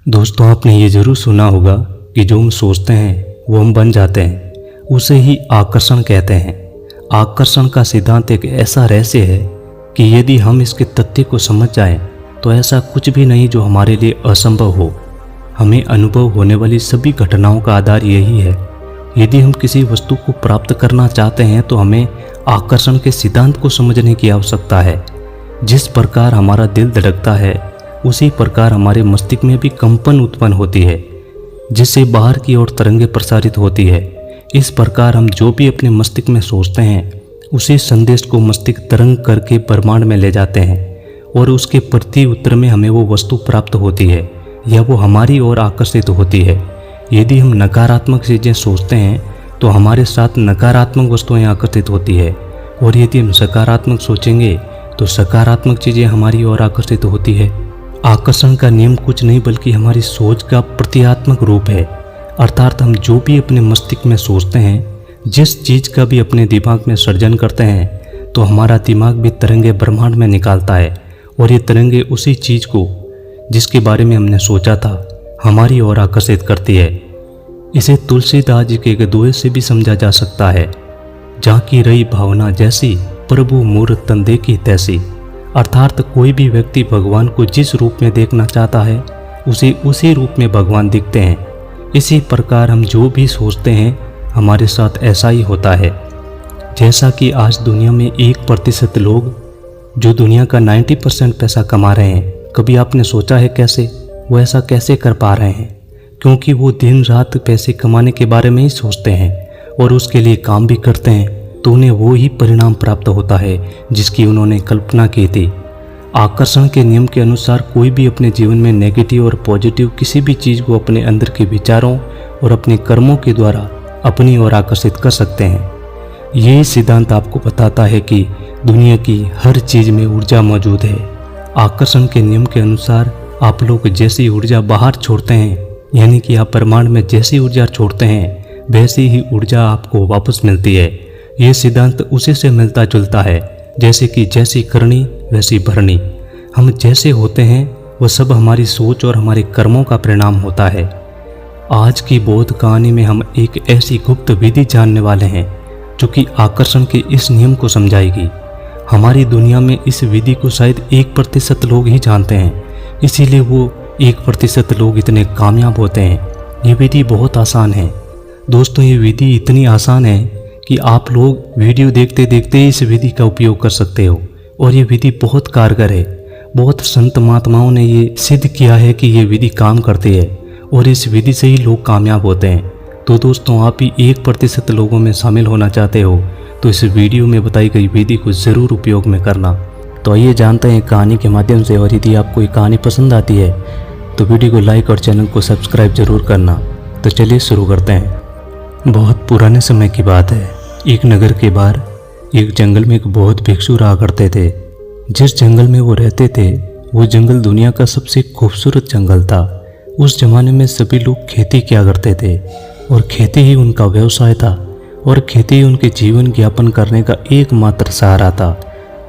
दोस्तों, आपने ये ज़रूर सुना होगा कि जो हम सोचते हैं वो हम बन जाते हैं। उसे ही आकर्षण कहते हैं। आकर्षण का सिद्धांत एक ऐसा रहस्य है कि यदि हम इसके तथ्य को समझ जाएं तो ऐसा कुछ भी नहीं जो हमारे लिए असंभव हो। हमें अनुभव होने वाली सभी घटनाओं का आधार यही है। यदि हम किसी वस्तु को प्राप्त करना चाहते हैं तो हमें आकर्षण के सिद्धांत को समझने की आवश्यकता है। जिस प्रकार हमारा दिल धड़कता है उसी प्रकार हमारे मस्तिष्क में भी कंपन उत्पन्न होती है, जिससे बाहर की ओर तरंगें प्रसारित होती है। इस प्रकार हम जो भी अपने मस्तिष्क में सोचते हैं उसी संदेश को मस्तिष्क तरंग करके ब्रह्मांड में ले जाते हैं और उसके प्रति उत्तर में हमें वो वस्तु प्राप्त होती है या वो हमारी ओर आकर्षित होती है। यदि हम नकारात्मक चीज़ें सोचते हैं तो हमारे साथ नकारात्मक वस्तुएं आकर्षित होती है, और यदि हम सकारात्मक सोचेंगे तो सकारात्मक चीज़ें हमारी ओर आकर्षित होती है। आकर्षण का नियम कुछ नहीं बल्कि हमारी सोच का प्रतीकात्मक रूप है। अर्थात हम जो भी अपने मस्तिष्क में सोचते हैं, जिस चीज़ का भी अपने दिमाग में सर्जन करते हैं, तो हमारा दिमाग भी तरंगे ब्रह्मांड में निकालता है, और ये तरंगे उसी चीज़ को जिसके बारे में हमने सोचा था हमारी ओर आकर्षित करती है। इसे तुलसीदास जी के दोहे से भी समझा जा सकता है, जहाँ की रही भावना जैसी प्रभु मूर्त तन देखी तैसी। अर्थात कोई भी व्यक्ति भगवान को जिस रूप में देखना चाहता है उसे उसी रूप में भगवान दिखते हैं। इसी प्रकार हम जो भी सोचते हैं हमारे साथ ऐसा ही होता है। जैसा कि आज दुनिया में 1% लोग जो दुनिया का 90% पैसा कमा रहे हैं, कभी आपने सोचा है कैसे वो ऐसा कैसे कर पा रहे हैं? क्योंकि वो दिन रात पैसे कमाने के बारे में ही सोचते हैं और उसके लिए काम भी करते हैं, तो उन्हें वो ही परिणाम प्राप्त होता है जिसकी उन्होंने कल्पना की थी। आकर्षण के नियम के अनुसार कोई भी अपने जीवन में नेगेटिव और पॉजिटिव किसी भी चीज़ को अपने अंदर के विचारों और अपने कर्मों के द्वारा अपनी ओर आकर्षित कर सकते हैं। यही सिद्धांत आपको बताता है कि दुनिया की हर चीज़ में ऊर्जा मौजूद है। आकर्षण के नियम के अनुसार आप लोग जैसी ऊर्जा बाहर छोड़ते हैं, यानी कि आप ब्रह्मांड में जैसी ऊर्जा छोड़ते हैं वैसी ही ऊर्जा आपको वापस मिलती है। ये सिद्धांत उसी से मिलता जुलता है जैसे कि जैसी करनी वैसी भरनी। हम जैसे होते हैं वह सब हमारी सोच और हमारे कर्मों का परिणाम होता है। आज की बौद्ध कहानी में हम एक ऐसी गुप्त विधि जानने वाले हैं जो कि आकर्षण के इस नियम को समझाएगी। हमारी दुनिया में इस विधि को शायद 1% लोग ही जानते हैं, इसीलिए वो 1% लोग इतने कामयाब होते हैं। ये विधि बहुत आसान है दोस्तों। ये विधि इतनी आसान है कि आप लोग वीडियो देखते देखते इस विधि का उपयोग कर सकते हो, और ये विधि बहुत कारगर है। बहुत संत महात्माओं ने ये सिद्ध किया है कि ये विधि काम करती है और इस विधि से ही लोग कामयाब होते हैं। तो दोस्तों, आप भी 1% लोगों में शामिल होना चाहते हो तो इस वीडियो में बताई गई विधि को ज़रूर उपयोग में करना। तो आइए जानते हैं कहानी के माध्यम से, और यदि आपको ये कहानी पसंद आती है तो वीडियो को लाइक और चैनल को सब्सक्राइब जरूर करना। तो चलिए शुरू करते हैं। बहुत पुराने समय की बात है। एक नगर के बाहर एक जंगल में एक बहुत भिक्षु रहा करते थे। जिस जंगल में वो रहते थे वो जंगल दुनिया का सबसे खूबसूरत जंगल था। उस जमाने में सभी लोग खेती किया करते थे और खेती ही उनका व्यवसाय था, और खेती ही उनके जीवन यापन करने का एकमात्र सहारा था।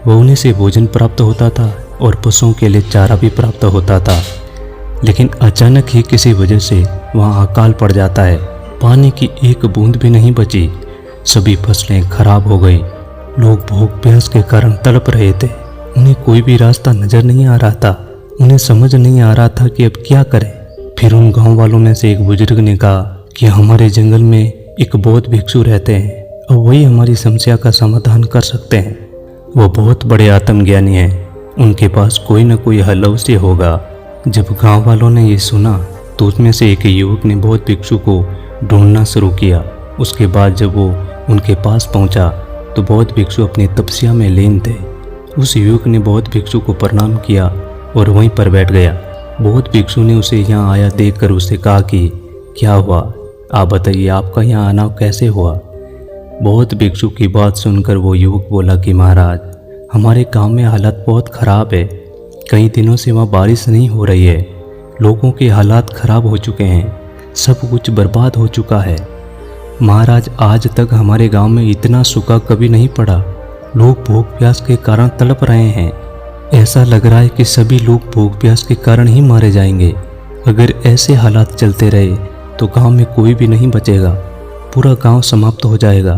वह उन्हीं से भोजन प्राप्त होता था और पशुओं के लिए चारा भी प्राप्त होता था। लेकिन अचानक ही किसी वजह से वहाँ अकाल पड़ जाता है। पानी की एक बूंद भी नहीं बची। सभी फसलें खराब हो गई। लोग भूख प्यास के कारण तड़प रहे थे। उन्हें कोई भी रास्ता नजर नहीं आ रहा था। उन्हें समझ नहीं आ रहा था कि अब क्या करें। फिर उन गांव वालों में से एक बुजुर्ग ने कहा कि हमारे जंगल में एक बौद्ध भिक्षु रहते हैं और वही हमारी समस्या का समाधान कर सकते हैं। वो बहुत बड़े आत्मज्ञानी हैं, उनके पास कोई न कोई हल अवश्य होगा। जब गाँव वालों ने ये सुना तो उसमें से एक युवक ने बौद्ध भिक्षु को ढूंढना शुरू किया। उसके बाद जब वो उनके पास पहुंचा तो बौद्ध भिक्षु अपनी तपस्या में लीन थे। उस युवक ने बौद्ध भिक्षु को प्रणाम किया और वहीं पर बैठ गया। बौद्ध भिक्षु ने उसे यहाँ आया देखकर उससे कहा कि क्या हुआ, आप बताइए, आपका यहाँ आना कैसे हुआ। बौद्ध भिक्षु की बात सुनकर वो युवक बोला कि महाराज, हमारे गांव में हालत बहुत ख़राब है। कई दिनों से वहाँ बारिश नहीं हो रही है। लोगों के हालात ख़राब हो चुके हैं, सब कुछ बर्बाद हो चुका है। महाराज, आज तक हमारे गांव में इतना सूखा कभी नहीं पड़ा। लोग भूख प्यास के कारण तड़प रहे हैं। ऐसा लग रहा है कि सभी लोग भूख प्यास के कारण ही मारे जाएंगे। अगर ऐसे हालात चलते रहे तो गांव में कोई भी नहीं बचेगा, पूरा गांव समाप्त हो जाएगा।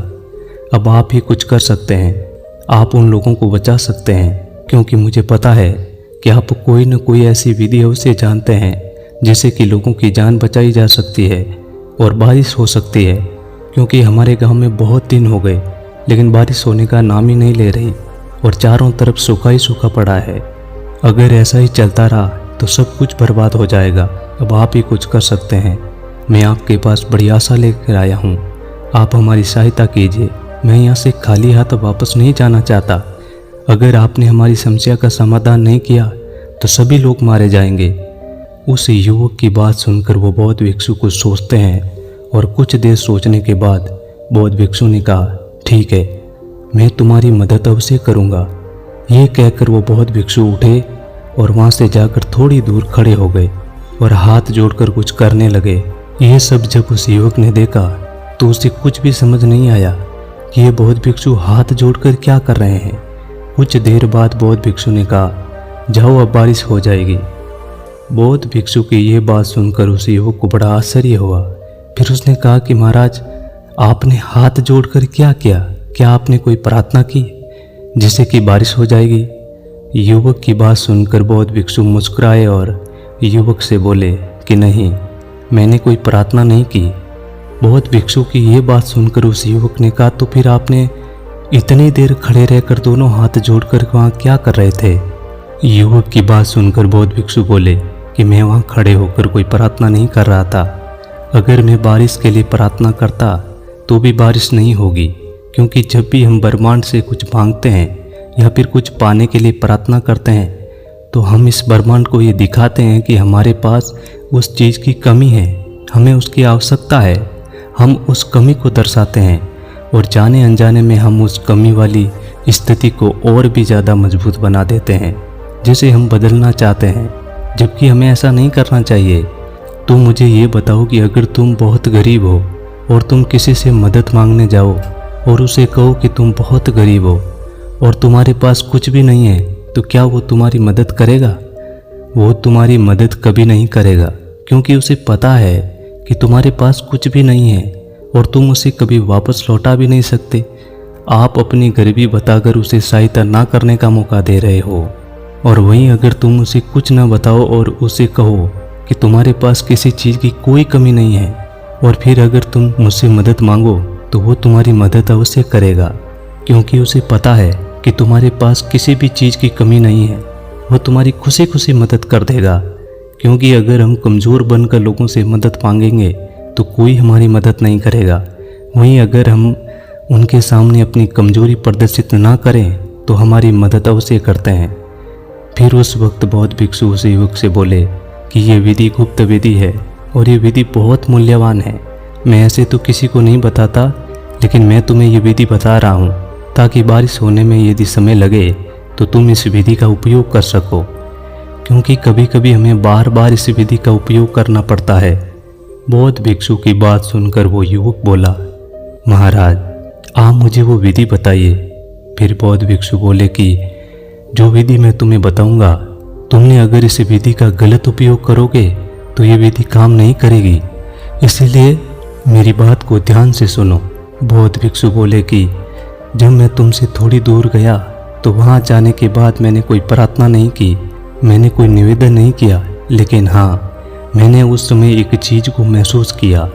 अब आप ही कुछ कर सकते हैं, आप उन लोगों को बचा सकते हैं, क्योंकि मुझे पता है कि आप कोई न कोई ऐसी विधि अवश्य जानते हैं जिससे कि लोगों की जान बचाई जा सकती है और बारिश हो सकती है। क्योंकि हमारे गांव में बहुत दिन हो गए लेकिन बारिश होने का नाम ही नहीं ले रही और चारों तरफ सूखा ही सूखा पड़ा है। अगर ऐसा ही चलता रहा तो सब कुछ बर्बाद हो जाएगा। अब आप ही कुछ कर सकते हैं। मैं आपके पास बड़ी आशा लेकर आया हूँ, आप हमारी सहायता कीजिए। मैं यहाँ से खाली हाथ वापस नहीं जाना चाहता। अगर आपने हमारी समस्या का समाधान नहीं किया तो सभी लोग मारे जाएंगे। उस युवक की बात सुनकर वो बौद्ध भिक्षु कुछ सोचते हैं और कुछ देर सोचने के बाद बौद्ध भिक्षु ने कहा, ठीक है, मैं तुम्हारी मदद अवश्य करूँगा। ये कहकर वो बौद्ध भिक्षु उठे और वहाँ से जाकर थोड़ी दूर खड़े हो गए और हाथ जोड़कर कुछ करने लगे। ये सब जब उस युवक ने देखा तो उसे कुछ भी समझ नहीं आया कि ये बौद्ध भिक्षु हाथ जोड़कर क्या कर रहे हैं। कुछ देर बाद बौद्ध भिक्षु ने कहा, जाओ अब बारिश हो जाएगी। बौद्ध भिक्षु की ये बात सुनकर उस युवक को बड़ा आश्चर्य हुआ। फिर उसने कहा कि महाराज, आपने हाथ जोड़कर क्या किया? क्या आपने कोई प्रार्थना की जिससे कि बारिश हो जाएगी? युवक की बात सुनकर बौद्ध भिक्षु मुस्कुराए और युवक से बोले कि नहीं, मैंने कोई प्रार्थना नहीं की। बौद्ध भिक्षु की ये बात सुनकर उस युवक ने कहा, तो फिर आपने इतनी देर खड़े रहकर दोनों हाथ जोड़कर वहाँ क्या कर रहे थे? युवक की बात सुनकर बौद्ध भिक्षु बोले कि मैं वहाँ खड़े होकर कोई प्रार्थना नहीं कर रहा था। अगर मैं बारिश के लिए प्रार्थना करता तो भी बारिश नहीं होगी, क्योंकि जब भी हम ब्रह्मांड से कुछ मांगते हैं या फिर कुछ पाने के लिए प्रार्थना करते हैं तो हम इस ब्रह्मांड को ये दिखाते हैं कि हमारे पास उस चीज़ की कमी है, हमें उसकी आवश्यकता है। हम उस कमी को दर्शाते हैं और जाने अनजाने में हम उस कमी वाली स्थिति को और भी ज़्यादा मजबूत बना देते हैं, जिसे हम बदलना चाहते हैं, जबकि हमें ऐसा नहीं करना चाहिए। तुम मुझे ये बताओ कि अगर तुम बहुत गरीब हो और तुम किसी से मदद मांगने जाओ और उसे कहो कि तुम बहुत गरीब हो और तुम्हारे पास कुछ भी नहीं है, तो क्या वो तुम्हारी मदद करेगा? वो तुम्हारी मदद कभी नहीं करेगा, क्योंकि उसे पता है कि तुम्हारे पास कुछ भी नहीं है और तुम उसे कभी वापस लौटा भी नहीं सकते। आप अपनी गरीबी बताकर उसे सहायता ना करने का मौका दे रहे हो। और वहीं अगर तुम उसे कुछ ना बताओ और उसे कहो कि तुम्हारे पास किसी चीज़ की कोई कमी नहीं है और फिर अगर तुम मुझसे मदद मांगो तो वो तुम्हारी मदद अवश्य करेगा, क्योंकि उसे पता है कि तुम्हारे पास किसी भी चीज़ की कमी नहीं है। वो तुम्हारी खुशी खुशी मदद कर देगा, क्योंकि अगर हम कमज़ोर बनकर लोगों से मदद मांगेंगे तो कोई हमारी मदद नहीं करेगा। वहीं अगर हम उनके सामने अपनी कमजोरी प्रदर्शित ना करें तो हमारी मदद अवश्य करते हैं। फिर उस वक्त बौद्ध भिक्षु उस युवक से बोले कि ये विधि गुप्त विधि है और ये विधि बहुत मूल्यवान है। मैं ऐसे तो किसी को नहीं बताता, लेकिन मैं तुम्हें ये विधि बता रहा हूँ ताकि बारिश होने में यदि समय लगे तो तुम इस विधि का उपयोग कर सको, क्योंकि कभी कभी हमें बार बार इस विधि का उपयोग करना पड़ता है। बौद्ध भिक्षु की बात सुनकर वो युवक बोला, महाराज, आप मुझे वो विधि बताइए। फिर बौद्ध भिक्षु बोले कि जो विधि मैं तुम्हें बताऊंगा, तुमने अगर इस विधि का गलत उपयोग करोगे तो ये विधि काम नहीं करेगी, इसीलिए मेरी बात को ध्यान से सुनो। बौद्ध भिक्षु बोले कि जब मैं तुमसे थोड़ी दूर गया तो वहाँ जाने के बाद मैंने कोई प्रार्थना नहीं की, मैंने कोई निवेदन नहीं किया, लेकिन हाँ, मैंने उस समय एक चीज़ को महसूस किया।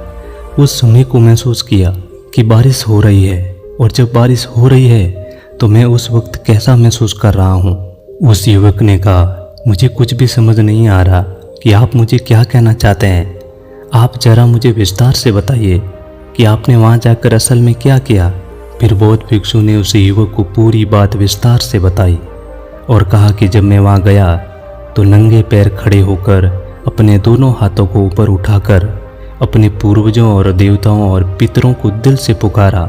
उस समय को महसूस किया कि बारिश हो रही है, और जब बारिश हो रही है तो मैं उस वक्त कैसा महसूस कर रहा हूँ। उस युवक ने कहा, मुझे कुछ भी समझ नहीं आ रहा कि आप मुझे क्या कहना चाहते हैं। आप जरा मुझे विस्तार से बताइए कि आपने वहाँ जाकर असल में क्या किया। फिर बौद्ध भिक्षु ने उस युवक को पूरी बात विस्तार से बताई और कहा कि जब मैं वहाँ गया तो नंगे पैर खड़े होकर अपने दोनों हाथों को ऊपर उठाकर अपने पूर्वजों और देवताओं और पितरों को दिल से पुकारा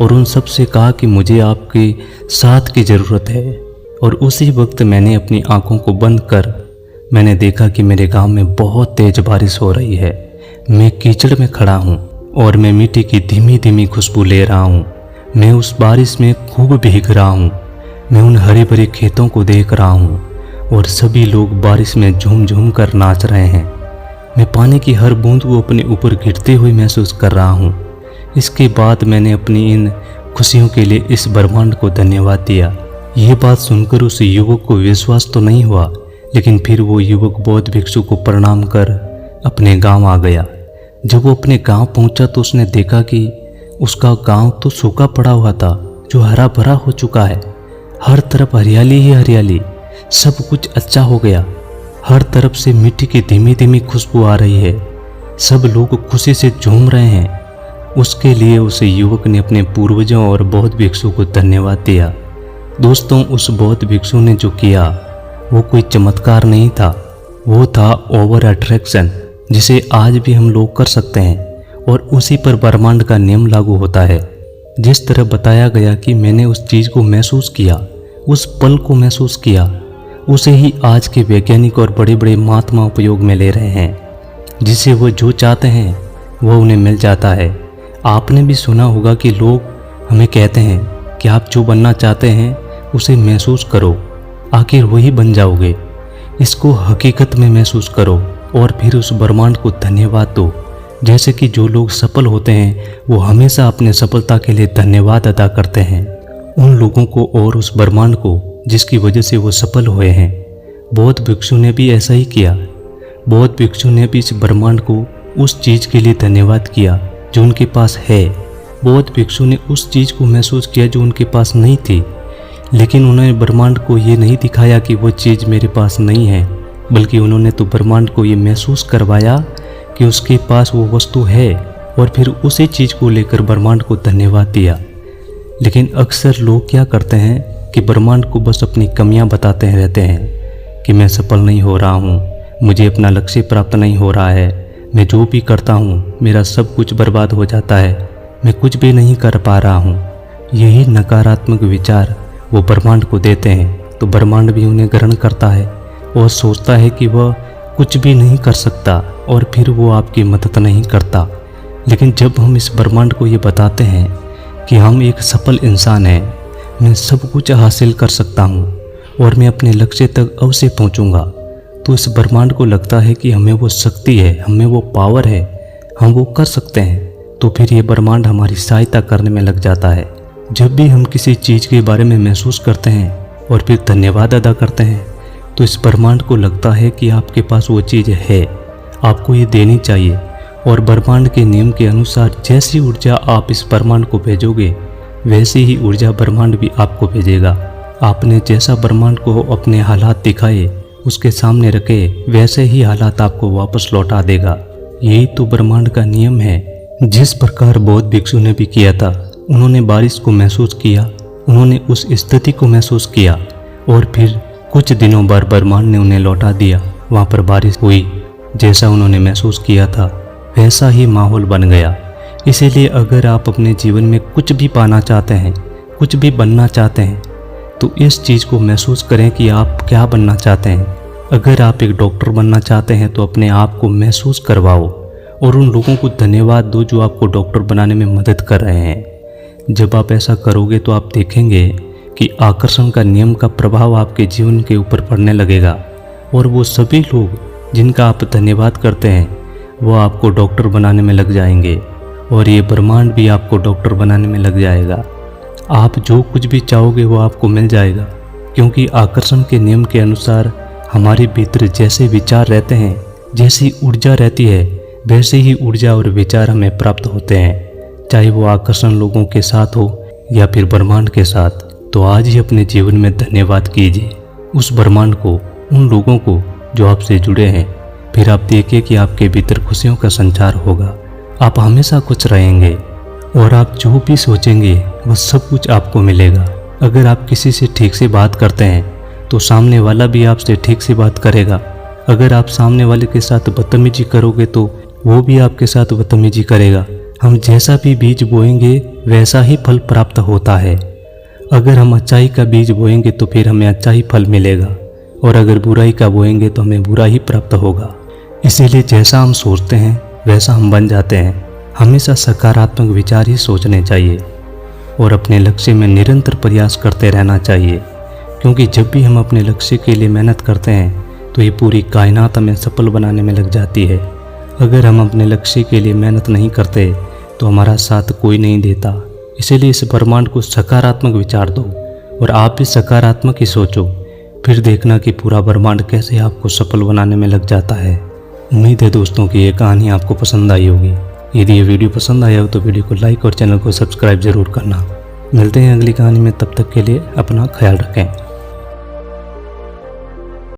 और उन सब से कहा कि मुझे आपके साथ की ज़रूरत है। और उसी वक्त मैंने अपनी आंखों को बंद कर मैंने देखा कि मेरे गांव में बहुत तेज बारिश हो रही है। मैं कीचड़ में खड़ा हूँ और मैं मिट्टी की धीमी धीमी खुशबू ले रहा हूँ। मैं उस बारिश में खूब भीग रहा हूँ। मैं उन हरे भरे खेतों को देख रहा हूँ और सभी लोग बारिश में झूम झूम कर नाच रहे हैं। पानी की हर बूंद को अपने ऊपर गिरते हुए महसूस कर रहा हूँ। इसके बाद मैंने अपनी इन खुशियों के लिए इस ब्रह्मांड को धन्यवाद दिया। ये बात सुनकर उस युवक को विश्वास तो नहीं हुआ, लेकिन फिर वो युवक बौद्ध भिक्षु को प्रणाम कर अपने गांव आ गया। जब वो अपने गांव पहुंचा तो उसने देखा कि उसका गांव तो सूखा पड़ा हुआ था, जो हरा भरा हो चुका है। हर तरफ हरियाली ही हरियाली, सब कुछ अच्छा हो गया। हर तरफ से मिट्टी की धीमी धीमी खुशबू आ रही है। सब लोग खुशी से झूम रहे हैं। उसके लिए उस युवक ने अपने पूर्वजों और बौद्ध भिक्षु को धन्यवाद दिया। दोस्तों, उस बौद्ध भिक्षु ने जो किया वो कोई चमत्कार नहीं था, वो था ओवर अट्रैक्शन, जिसे आज भी हम लोग कर सकते हैं और उसी पर ब्रह्मांड का नियम लागू होता है। जिस तरह बताया गया कि मैंने उस चीज़ को महसूस किया, उस पल को महसूस किया, उसे ही आज के वैज्ञानिक और बड़े बड़े महात्मा उपयोग में ले रहे हैं। जिसे वो जो चाहते हैं वो उन्हें मिल जाता है। आपने भी सुना होगा कि लोग हमें कहते हैं कि आप जो बनना चाहते हैं उसे महसूस करो, आखिर वही बन जाओगे। इसको हकीकत में महसूस करो और फिर उस ब्रह्मांड को धन्यवाद दो। जैसे कि जो लोग सफल होते हैं वो हमेशा अपने सफलता के लिए धन्यवाद अदा करते हैं, उन लोगों को और उस ब्रह्मांड को जिसकी वजह से वो सफल हुए हैं। बौद्ध भिक्षु ने भी ऐसा ही किया। बौद्ध भिक्षु ने भी इस ब्रह्मांड को उस चीज़ के लिए धन्यवाद किया जो उनके पास है। बौद्ध भिक्षु ने उस चीज़ को महसूस किया जो उनके पास नहीं थी, लेकिन उन्होंने ब्रह्मांड को ये नहीं दिखाया कि वो चीज़ मेरे पास नहीं है, बल्कि उन्होंने तो ब्रह्मांड को ये महसूस करवाया कि उसके पास वो वस्तु है और फिर उसी चीज़ को लेकर ब्रह्मांड को धन्यवाद दिया। लेकिन अक्सर लोग क्या करते हैं कि ब्रह्मांड को बस अपनी कमियां बताते रहते हैं कि मैं सफल नहीं हो रहा हूँ, मुझे अपना लक्ष्य प्राप्त नहीं हो रहा है, मैं जो भी करता हूँ मेरा सब कुछ बर्बाद हो जाता है, मैं कुछ भी नहीं कर पा रहा हूँ। यही नकारात्मक विचार वो ब्रह्मांड को देते हैं, तो ब्रह्मांड भी उन्हें ग्रहण करता है और सोचता है कि वह कुछ भी नहीं कर सकता और फिर वो आपकी मदद नहीं करता। लेकिन जब हम इस ब्रह्मांड को ये बताते हैं कि हम एक सफल इंसान हैं, मैं सब कुछ हासिल कर सकता हूँ और मैं अपने लक्ष्य तक अवश्य पहुँचूँगा, तो इस ब्रह्मांड को लगता है कि हमें वो शक्ति है, हमें वो पावर है, हम वो कर सकते हैं। तो फिर ये ब्रह्मांड हमारी सहायता करने में लग जाता है। जब भी हम किसी चीज़ के बारे में महसूस करते हैं और फिर धन्यवाद अदा करते हैं, तो इस ब्रह्मांड को लगता है कि आपके पास वो चीज़ है, आपको ये देनी चाहिए। और ब्रह्मांड के नियम के अनुसार जैसी ऊर्जा आप इस ब्रह्मांड को भेजोगे, वैसी ही ऊर्जा ब्रह्मांड भी आपको भेजेगा। आपने जैसा ब्रह्मांड को अपने हालात दिखाए, उसके सामने रखे, वैसे ही हालात आपको वापस लौटा देगा। यही तो ब्रह्मांड का नियम है। जिस प्रकार बौद्ध भिक्षु ने भी किया था, उन्होंने बारिश को महसूस किया, उन्होंने उस स्थिति को महसूस किया और फिर कुछ दिनों बाद ब्रह्मांड ने उन्हें लौटा दिया। वहाँ पर बारिश हुई, जैसा उन्होंने महसूस किया था वैसा ही माहौल बन गया। इसीलिए अगर आप अपने जीवन में कुछ भी पाना चाहते हैं, कुछ भी बनना चाहते हैं, तो इस चीज़ को महसूस करें कि आप क्या बनना चाहते हैं। अगर आप एक डॉक्टर बनना चाहते हैं तो अपने आप को महसूस करवाओ और उन लोगों को धन्यवाद दो जो आपको डॉक्टर बनाने में मदद कर रहे हैं। जब आप ऐसा करोगे तो आप देखेंगे कि आकर्षण का नियम का प्रभाव आपके जीवन के ऊपर पड़ने लगेगा और वो सभी लोग जिनका आप धन्यवाद करते हैं वो आपको डॉक्टर बनाने में लग जाएंगे और ये ब्रह्मांड भी आपको डॉक्टर बनाने में लग जाएगा। आप जो कुछ भी चाहोगे वो आपको मिल जाएगा, क्योंकि आकर्षण के नियम के अनुसार हमारे भीतर जैसे विचार रहते हैं, जैसी ऊर्जा रहती है, वैसे ही ऊर्जा और विचार हमें प्राप्त होते हैं, चाहे वो आकर्षण लोगों के साथ हो या फिर ब्रह्मांड के साथ। तो आज ही अपने जीवन में धन्यवाद कीजिए उस ब्रह्मांड को, उन लोगों को जो आपसे जुड़े हैं। फिर आप देखिए कि आपके भीतर खुशियों का संचार होगा, आप हमेशा खुश रहेंगे और आप जो भी सोचेंगे वह सब कुछ आपको मिलेगा। अगर आप किसी से ठीक से बात करते हैं तो सामने वाला भी आपसे ठीक से बात करेगा। अगर आप सामने वाले के साथ बदतमीजी करोगे तो वो भी आपके साथ बदतमीजी करेगा। हम जैसा भी बीज बोएंगे वैसा ही फल प्राप्त होता है। अगर हम अच्छाई का बीज बोएंगे तो फिर हमें अच्छा ही फल मिलेगा और अगर बुराई का बोएंगे तो हमें बुरा ही प्राप्त होगा। इसीलिए जैसा हम सोचते हैं वैसा हम बन जाते हैं। हमेशा सकारात्मक विचार ही सोचने चाहिए और अपने लक्ष्य में निरंतर प्रयास करते रहना चाहिए, क्योंकि जब भी हम अपने लक्ष्य के लिए मेहनत करते हैं तो ये पूरी कायनात हमें सफल बनाने में लग जाती है। अगर हम अपने लक्ष्य के लिए मेहनत नहीं करते तो हमारा साथ कोई नहीं देता। इसीलिए इस ब्रह्मांड को सकारात्मक विचार दो और आप भी सकारात्मक ही सोचो, फिर देखना कि पूरा ब्रह्मांड कैसे आपको सफल बनाने में लग जाता है। उम्मीद है दोस्तों कि ये कहानी आपको पसंद आई होगी। यदि ये वीडियो पसंद आया हो तो वीडियो को लाइक और चैनल को सब्सक्राइब जरूर करना। मिलते हैं अगली कहानी में, तब तक के लिए अपना ख्याल रखें।